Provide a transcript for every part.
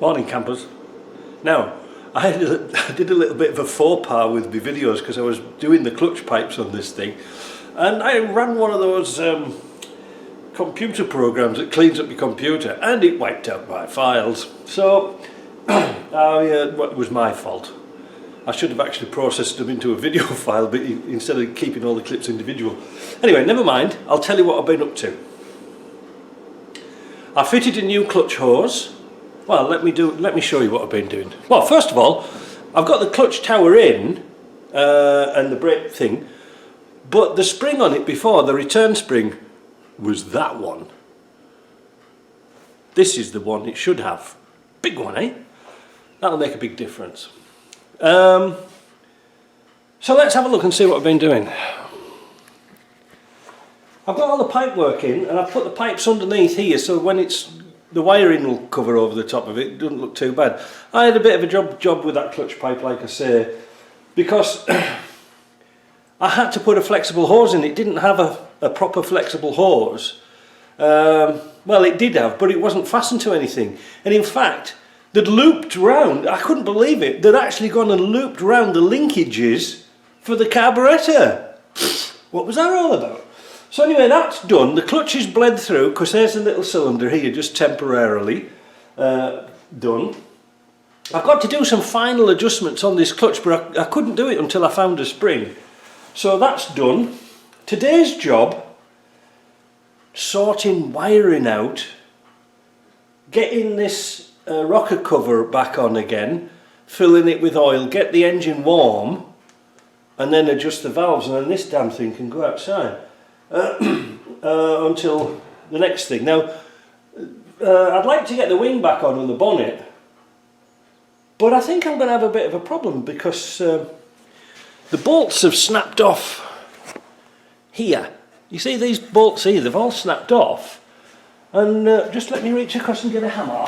Morning campers. Now, I did a little bit of a faux pas with my videos because I was doing the clutch pipes on this thing, and I ran one of those computer programs that cleans up your computer, and it wiped out my files. So it was my fault. I should have actually processed them into a video file, but instead of keeping all the clips individual. Anyway, never mind. I'll tell you what I've been up to. I fitted a new clutch hose. Well, let me show you what I've been doing. Well, first of all, I've got the clutch tower in and the brake thing, but the spring on it before, the return spring, was that one. This is the one it should have. Big one, eh? That'll make a big difference. So let's have a look and see what I've been doing. I've got all the pipe work in, and I've put the pipes underneath here, so when the wiring will cover over the top of it. It doesn't look too bad. I had a bit of a job with that clutch pipe, like I say, because I had to put a flexible hose in. It didn't have a proper flexible hose. Well, it did have, but it wasn't fastened to anything. And in fact, they'd looped round. I couldn't believe it. They'd actually gone and looped round the linkages for the carburettor. What was that all about? So anyway, that's done. The clutch is bled through because there's a little cylinder here just temporarily done. I've got to do some final adjustments on this clutch, but I couldn't do it until I found a spring. So that's done. Today's job, sorting wiring out, getting this rocker cover back on again, filling it with oil, get the engine warm, and then adjust the valves, and then this damn thing can go outside. Until the next thing. Now, I'd like to get the wing back on the bonnet, but I think I'm going to have a bit of a problem because the bolts have snapped off here. You see these bolts here, they've all snapped off, and just let me reach across and get a hammer.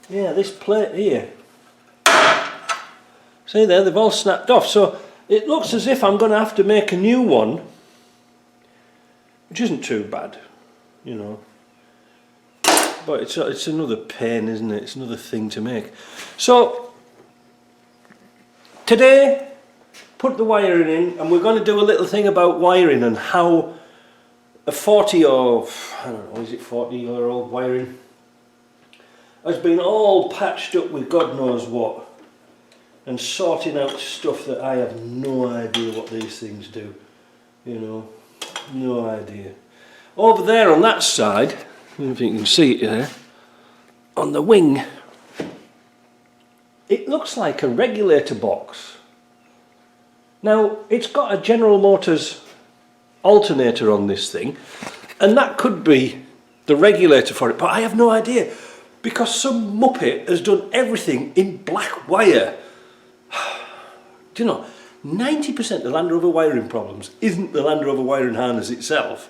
Yeah, this plate here. See there, they've all snapped off, so it looks as if I'm going to have to make a new one, which isn't too bad, you know. But it's another pain, isn't it? It's another thing to make. So today, put the wiring in, and we're going to do a little thing about wiring and how a 40 or, I don't know, is it 40-year-old wiring has been all patched up with God knows what, and sorting out stuff that I have no idea what these things do, you know, no idea. Over there on that side, I don't know if you can see it there, on the wing, it looks like a regulator box. Now, it's got a General Motors alternator on this thing, and that could be the regulator for it, but I have no idea, because some muppet has done everything in black wire. Do you know, 90% of the Land Rover wiring problems isn't the Land Rover wiring harness itself.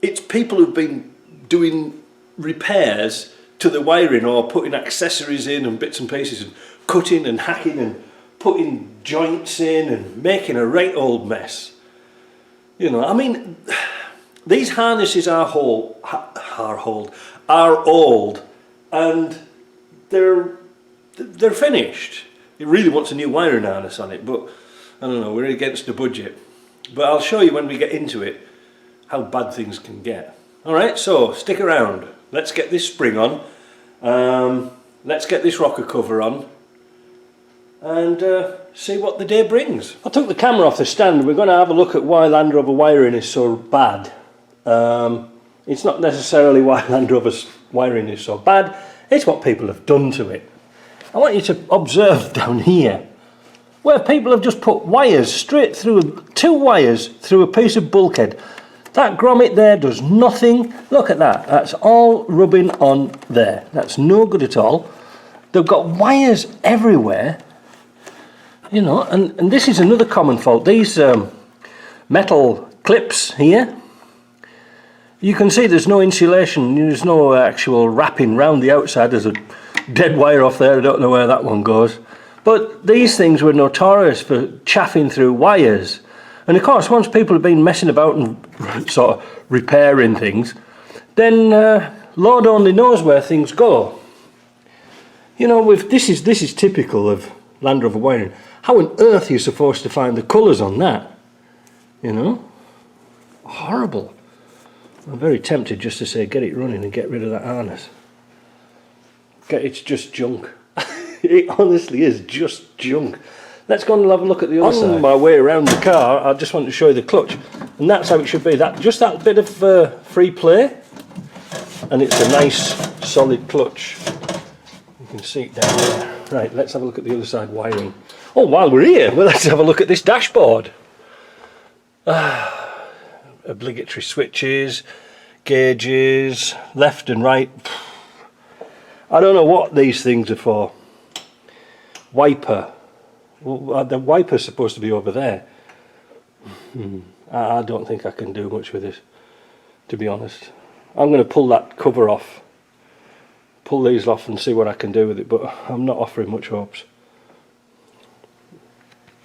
It's people who've been doing repairs to the wiring or putting accessories in and bits and pieces and cutting and hacking and putting joints in and making a right old mess. You know, I mean, these harnesses are old, and they're finished. It really wants a new wiring harness on it, but I don't know, we're against the budget. But I'll show you when we get into it how bad things can get. Alright, so stick around. Let's get this spring on. Let's get this rocker cover on. And see what the day brings. I took the camera off the stand. We're going to have a look at why Land Rover wiring is so bad. It's not necessarily why Land Rover's wiring is so bad. It's what people have done to it. I want you to observe down here where people have just put wires straight through, 2 wires through a piece of bulkhead. That grommet there does nothing. Look at that. That's all rubbing on there. That's no good at all. They've got wires everywhere. You know, and this is another common fault. These metal clips here, you can see there's no insulation. There's no actual wrapping round the outside. There's a dead wire off there, I don't know where that one goes. But these things were notorious for chaffing through wires. And of course, once people have been messing about and sort of repairing things, then Lord only knows where things go. You know, this is typical of Land Rover wiring. How on earth are you supposed to find the colours on that? You know? Horrible. I'm very tempted just to say get it running and get rid of that harness. It's just junk. It honestly is just junk. Let's go and have a look at the other side. On my way around the car, I just want to show you the clutch. And that's how it should be. Just that bit of free play. And it's a nice solid clutch. You can see it down there. Right, let's have a look at the other side wiring. Oh, while we're here, well, let's have a look at this dashboard. Obligatory switches, gauges, left and right. I don't know what these things are for. Wiper. Well, the wiper's supposed to be over there. I don't think I can do much with this, to be honest. I'm going to pull that cover off. Pull these off and see what I can do with it, but I'm not offering much hopes.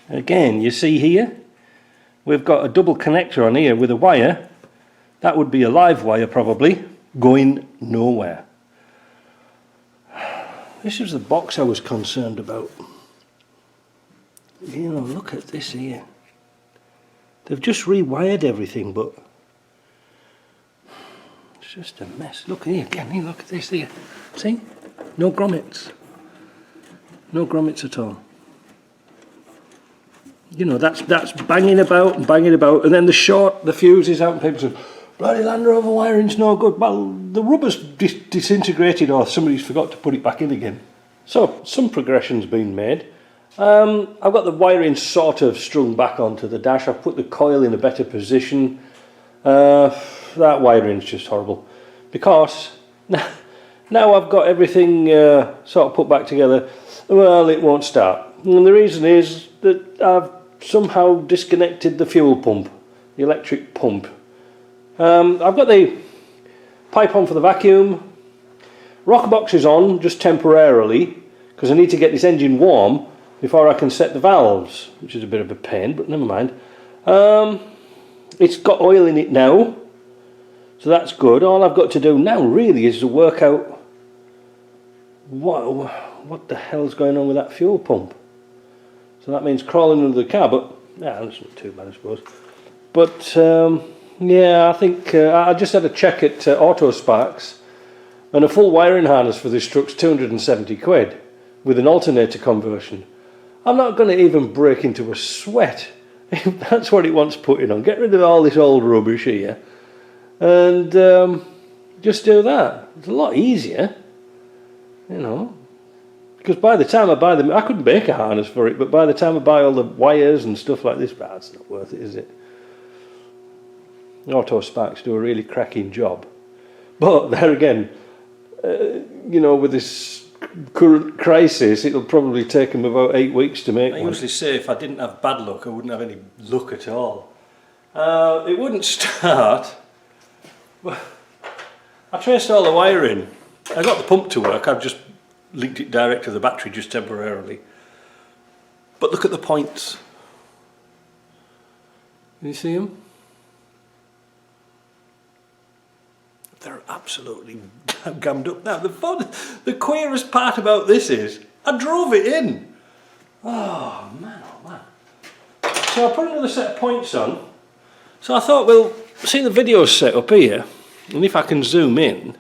Again, you see here, we've got a double connector on here with a wire. That would be a live wire probably, going nowhere. This is the box I was concerned about. You know, look at this here. They've just rewired everything, but it's just a mess. Look here again, here, look at this here. See? No grommets. No grommets at all. You know, that's banging about and banging about, and then the fuse is out and people say, bloody Land Rover wiring's no good. Well, the rubber's disintegrated or somebody's forgot to put it back in again. So, some progression's been made. I've got the wiring sort of strung back onto the dash. I've put the coil in a better position. That wiring's just horrible. Because now I've got everything sort of put back together, well, it won't start. And the reason is that I've somehow disconnected the fuel pump, the electric pump. I've got the pipe on for the vacuum. Rocker box is on just temporarily because I need to get this engine warm before I can set the valves, which is a bit of a pain, but never mind. It's got oil in it now, so that's good. All I've got to do now really is to work out what the hell's going on with that fuel pump. So that means crawling under the car, but yeah, that's not too bad, I suppose. But yeah, I think I just had a check at Auto Sparks, and a full wiring harness for this truck's 270 quid with an alternator conversion. I'm not going to even break into a sweat if that's what it wants putting on. Get rid of all this old rubbish here and just do that. It's a lot easier, you know. Because by the time I buy them, I could make a harness for it, but by the time I buy all the wires and stuff like this, it's not worth it, is it? Auto Sparks do a really cracking job. But there again, you know, with this current crisis, it'll probably take them about 8 weeks to make one. I usually say if I didn't have bad luck, I wouldn't have any luck at all. It wouldn't start. I traced all the wiring. I got the pump to work. I've just linked it direct to the battery just temporarily. But look at the points. Can you see them? They're absolutely gammed up now. The queerest part about this is I drove it in. Oh man, oh man. So I put another set of points on. So I thought, well, see the video's set up here, and if I can zoom in,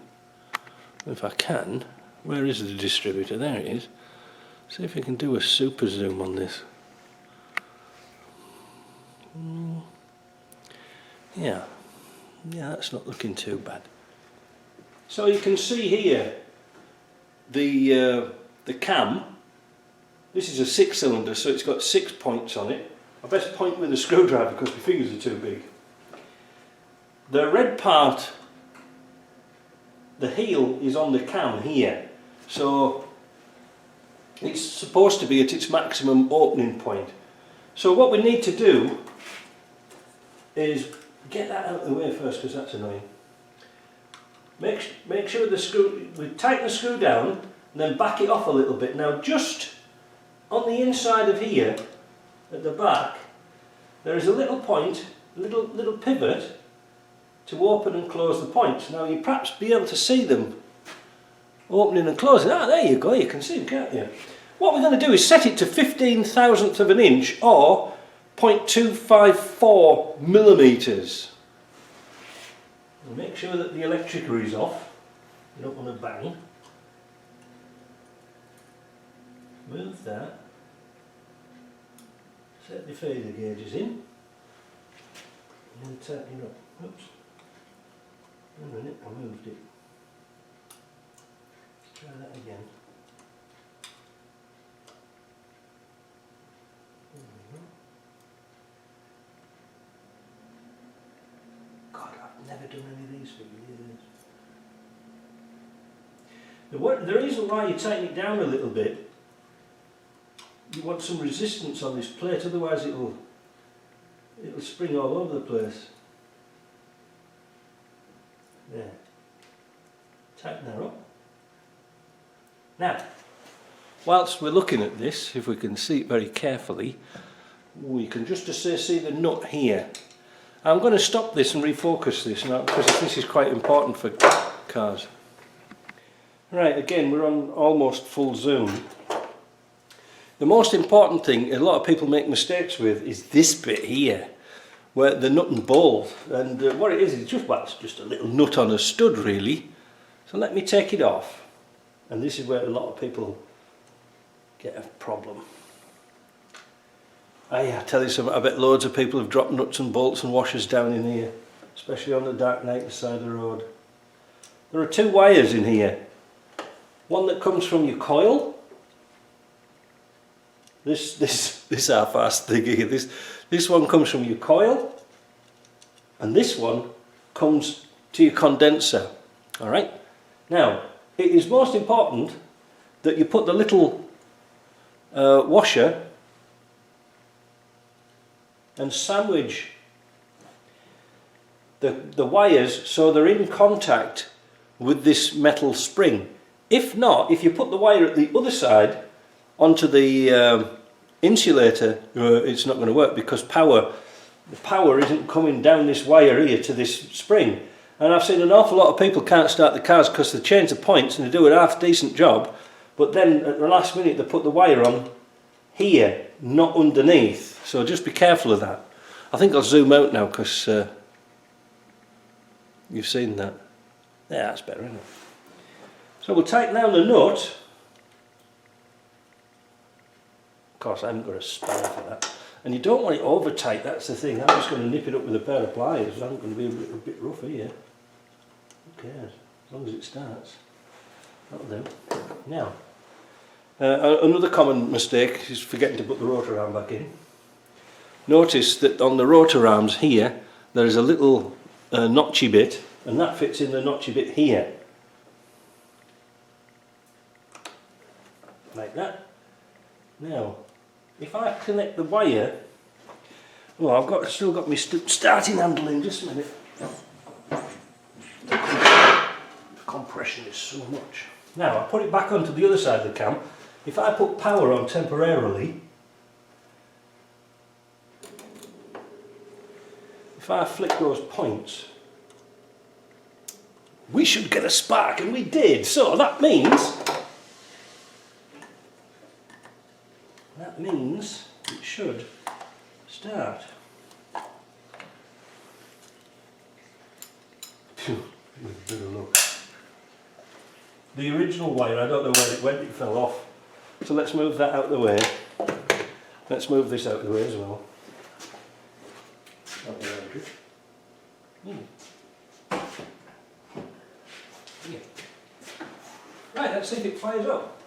if I can, where is the distributor? There it is. See if we can do a super zoom on this. Yeah, that's not looking too bad. So you can see here the cam. This is a 6-cylinder, so it's got 6 points on it. I best point with a screwdriver because my fingers are too big. The red part, the heel, is on the cam here, so it's supposed to be at its maximum opening point. So what we need to do is get that out of the way first, because that's annoying. Make sure we tighten the screw down and then back it off a little bit. Now just on the inside of here, at the back, there is a little point, a little pivot, to open and close the points. Now you perhaps be able to see them opening and closing. Ah, there you go, you can see them, can't you? What we're going to do is set it to 1/15,000th of an inch or 0.254 millimetres. We'll make sure that the electrical is off. You don't want to bang. Move that. Set the fader gauges in. And then tighten it up. Oops. Wait a minute, I moved it. Try that again. God, I've never done any of these for years. The reason why you tighten it down a little bit, you want some resistance on this plate, otherwise it'll spring all over the place. There. Tighten that up. Now, whilst we're looking at this, if we can see it very carefully, we can just see the nut here. I'm going to stop this and refocus this now because this is quite important for cars. Right, again we're on almost full zoom. The most important thing a lot of people make mistakes with is this bit here, where the nut and bolt. And what it is just, well, it's just a little nut on a stud really. So let me take it off. And this is where a lot of people get a problem. I tell you something, I bet loads of people have dropped nuts and bolts and washers down in here, especially on the dark night side of the road. There are two wires in here. One that comes from your coil. This our fast thing here. This one comes from your coil, and this one comes to your condenser. All right. Now, it is most important that you put the little washer and sandwich the wires so they're in contact with this metal spring. If not, if you put the wire at the other side onto the insulator, it's not going to work because the power isn't coming down this wire here to this spring. And I've seen an awful lot of people can't start the cars because they change the points and they do a half decent job, but then at the last minute they put the wire on here, not underneath. So just be careful of that. I think I'll zoom out now because you've seen that. Yeah, that's better, isn't it? So we'll tighten down the nut. Of course, I haven't got a spanner for that. And you don't want it over tight, that's the thing. I'm just going to nip it up with a pair of pliers. I'm going to be a bit rough here. Who cares? As long as it starts. That'll do. Now, another common mistake is forgetting to put the rotor arm back in. Notice that on the rotor arms here, there is a little notchy bit, and that fits in the notchy bit here. Like that. Now, if I connect the wire, oh, still got my starting handle in, just a minute. The compression is so much. Now, I put it back onto the other side of the cam. If I put power on temporarily, if I flick those points, we should get a spark, and we did. So that means it should start. Phew, a bit of luck. The original wire, I don't know where it went, it fell off. So let's move that out of the way. Let's move this out of the way as well. Right, let's see if it fires up.